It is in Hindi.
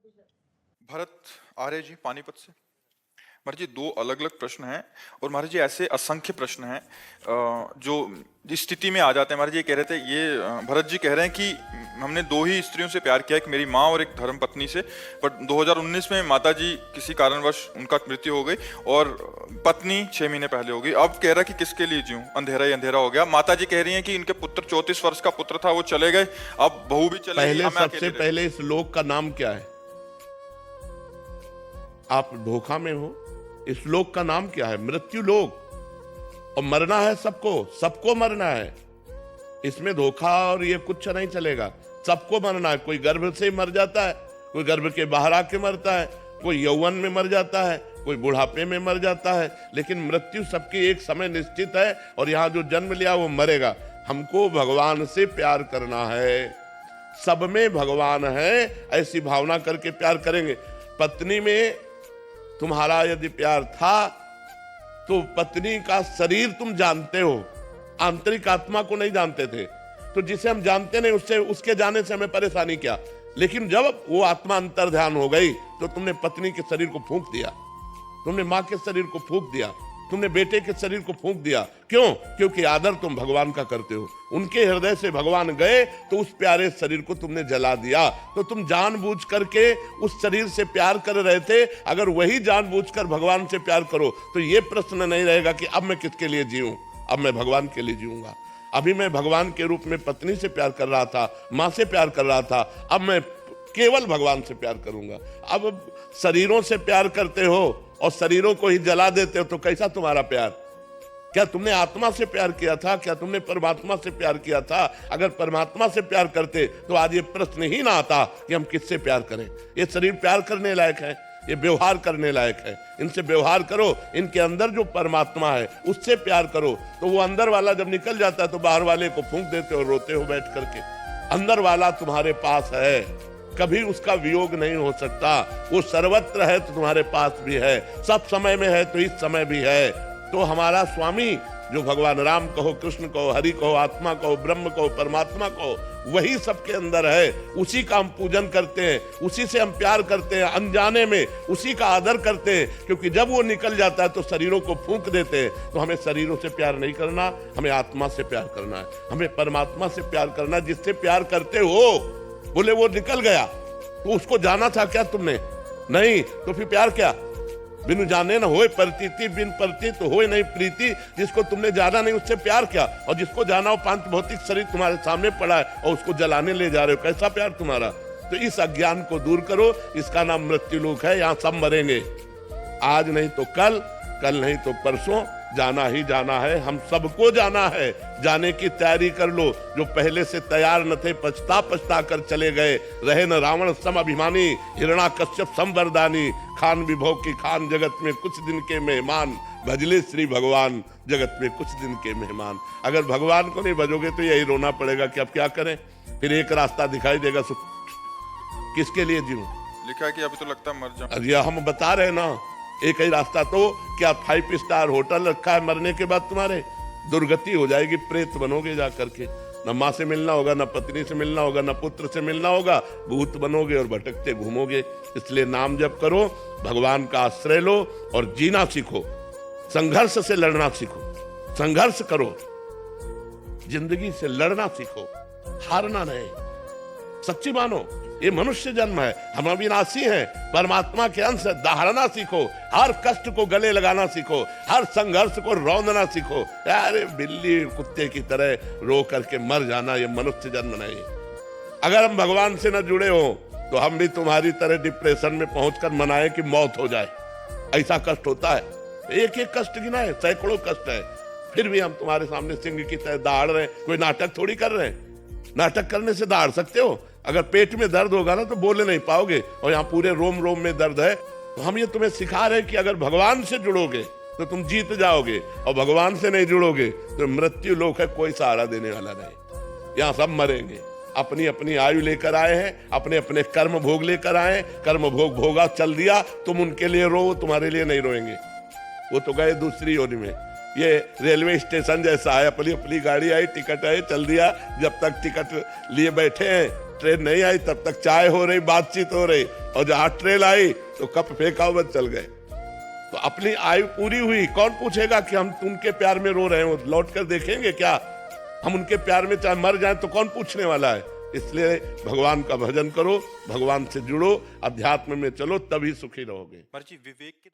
भरत आर्य जी पानीपत से। महाराज जी दो अलग अलग प्रश्न हैं और महाराज जी ऐसे असंख्य प्रश्न हैं जो जिस स्थिति में आ जाते हैं। महाराज जी कह रहे थे भरत जी कह रहे हैं कि हमने दो ही स्त्रियों से प्यार किया, एक मेरी माँ और एक धर्म पत्नी से, पर 2019 में माता जी किसी कारणवश उनका मृत्यु हो गई और पत्नी 6 महीने पहले हो गई। अब कह रहा है कि किसके लिए जीऊं, अंधेरा ही अंधेरा हो गया। माता जी कह रही हैं कि इनके पुत्र 34 वर्ष का पुत्र था, वो चले गए, अब बहू भी चले गई। पहले सबसे पहले इस लोक का नाम क्या है? आप धोखा में हो। इस लोक का नाम क्या है? मृत्यु लोक। और मरना है सबको, सबको मरना है। इसमें धोखा और ये कुछ नहीं चलेगा। सबको मरना है। कोई गर्भ से मर जाता है, कोई गर्भ के बाहर आके मरता है, कोई यौवन में मर जाता है, कोई बुढ़ापे में मर जाता है, लेकिन मृत्यु सबकी एक समय निश्चित है। और यहाँ जो जन्म लिया वो मरेगा। हमको भगवान से प्यार करना है, सब में भगवान है, ऐसी भावना करके प्यार करेंगे। पत्नी में तुम्हारा यदि प्यार था तो पत्नी का शरीर तुम जानते हो, आंतरिक आत्मा को नहीं जानते थे। तो जिसे हम जानते नहीं उससे, उसके जाने से हमें परेशानी क्या। लेकिन जब वो आत्मा अंतर ध्यान हो गई तो तुमने पत्नी के शरीर को फूंक दिया, तुमने माँ के शरीर को फूंक दिया, तुमने बेटे के शरीर को फूंक दिया। क्यों? क्योंकि आदर तुम भगवान का करते हो। उनके हृदय से भगवान गए तो उस प्यारे शरीर को तुमने जला दिया। तो तुम जानबूझ करके उस शरीर से प्यार कर रहे थे। अगर वही जानबूझकर भगवान से प्यार करो तो ये प्रश्न नहीं रहेगा कि अब मैं किसके लिए जीऊं, अब मैं भगवान के लिए जीऊंगा। अभी मैं भगवान के रूप में पत्नी से प्यार कर रहा था, माँ से प्यार कर रहा था, अब मैं केवल भगवान से प्यार करूंगा। अब शरीरों से प्यार करते हो और शरीरों को ही जला देते हो तो कैसा तुम्हारा प्यार? क्या तुमने आत्मा से प्यार किया था? क्या तुमने परमात्मा से प्यार किया था? अगर परमात्मा से प्यार करते तो आज ये प्रश्न ही ना आता कि हम किससे प्यार करें। ये शरीर प्यार करने लायक है, ये व्यवहार करने लायक है। इनसे व्यवहार करो, इनके अंदर जो परमात्मा है उससे प्यार करो। तो वो अंदर वाला जब निकल जाता है तो बाहर वाले को फूंक देते हो, रोते हो बैठ करके। अंदर वाला तुम्हारे पास है, कभी उसका वियोग नहीं हो सकता। वो सर्वत्र है तो तुम्हारे पास भी है, सब समय में है तो इस समय भी है। तो हमारा स्वामी जो भगवान राम कहो, कृष्ण कहो, हरि कहो, आत्मा कहो, ब्रह्म कहो, परमात्मा कहो, वही सबके अंदर है। उसी का हम पूजन करते हैं, उसी से हम प्यार करते हैं, अनजाने में उसी का आदर करते हैं। क्योंकि जब वो निकल जाता है तो शरीरों को फूंक देते हैं। तो हमें शरीरों से प्यार नहीं करना, हमें आत्मा से प्यार करना है, हमें परमात्मा से प्यार करना। जिससे प्यार करते हो, बोले वो निकल गया तो उसको जाना था क्या तुमने? नहीं, तो फिर प्यार क्या? बिनु जाने न होए प्रतीति, बिन प्रतीत तो होए नहीं प्रीति। जिसको तुमने जाना नहीं उससे प्यार क्या? और जिसको जाना हो पांच भौतिक शरीर तुम्हारे सामने पड़ा है और उसको जलाने ले जा रहे हो, कैसा प्यार तुम्हारा? तो इस अज्ञान को दूर करो। इसका नाम मृत्यु लोक है। यहाँ सब मरेंगे, आज नहीं तो कल, कल नहीं तो परसों, जाना ही जाना है। हम सबको जाना है, जाने की तैयारी कर लो। जो पहले से तैयार न थे पछता पछता कर चले गए। रहे न रावण सम अभिमानी, हिरण्याकश्यप सम वरदानी। खान विभव की खान, जगत में कुछ दिन के मेहमान। भजले श्री भगवान, जगत में कुछ दिन के मेहमान। अगर भगवान को नहीं भजोगे तो यही रोना पड़ेगा कि अब क्या करें। फिर एक रास्ता दिखाई देगा, किसके लिए जीऊं? लिखा है कि अभी तो लगता है मर जाऊं। ये हम बता रहे ना, एक ही रास्ता। तो क्या 5 स्टार होटल रखा है? मरने के बाद तुम्हारे दुर्गति हो जाएगी, प्रेत बनोगे जा करके। न माँ से मिलना होगा, न पत्नी से मिलना होगा, न पुत्र से मिलना होगा, भूत बनोगे और भटकते घूमोगे। इसलिए नाम जप करो, भगवान का आश्रय लो और जीना सीखो। संघर्ष से लड़ना सीखो, संघर्ष करो, जिंदगी से लड़ना सीखो, हारना नहीं। सच्ची मानो, ये मनुष्य जन्म है, हम अविनाशी हैं, परमात्मा के अंश है। दहाड़ना सीखो, हर कष्ट को गले लगाना सीखो, हर संघर्ष को रौंदना सीखो। अरे बिल्ली कुत्ते की तरह रो करके मर जाना, ये मनुष्य जन्म नहीं। अगर हम भगवान से न जुड़े हो तो हम भी तुम्हारी तरह डिप्रेशन में पहुंचकर मनाए कि मौत हो जाए। ऐसा कष्ट होता है, एक एक कष्ट गिना है, सैकड़ों कष्ट है। फिर भी हम तुम्हारे सामने सिंह की तरह दहाड़ रहे हैं। कोई नाटक थोड़ी कर रहे हैं। नाटक करने से दहाड़ सकते हो? अगर पेट में दर्द होगा ना तो बोले नहीं पाओगे, और यहाँ पूरे रोम रोम में दर्द है। तो हम ये तुम्हें सिखा रहे हैं कि अगर भगवान से जुड़ोगे तो तुम जीत जाओगे, और भगवान से नहीं जुड़ोगे तो मृत्यु लोक है, कोई सहारा देने वाला नहीं। यहाँ सब मरेंगे। अपनी अपनी आयु लेकर आए हैं, अपने अपने कर्म भोग लेकर आए। कर्म भोग भोगा, चल दिया, तुम उनके लिए रो, तुम्हारे लिए नहीं रोएंगे। वो तो गए दूसरी योनि में। ये रेलवे स्टेशन जैसा है, अपनी अपनी गाड़ी आई, टिकट है, चल दिया। जब तक टिकट लिए बैठे हैं ट्रेन नहीं आई तब तक चाय हो रही, बातचीत हो रही, और जहां ट्रेन आई तो कप फेंका हुआ चल गए। तो अपनी आयु पूरी हुई, कौन पूछेगा कि हम उनके प्यार में रो रहे हो? लौट कर देखेंगे क्या? हम उनके प्यार में चाहे मर जाएं तो कौन पूछने वाला है? इसलिए भगवान का भजन करो, भगवान से जुड़ो, अध्यात्म में चलो, तभी सुखी रहोगे। महाराज जी विवेक के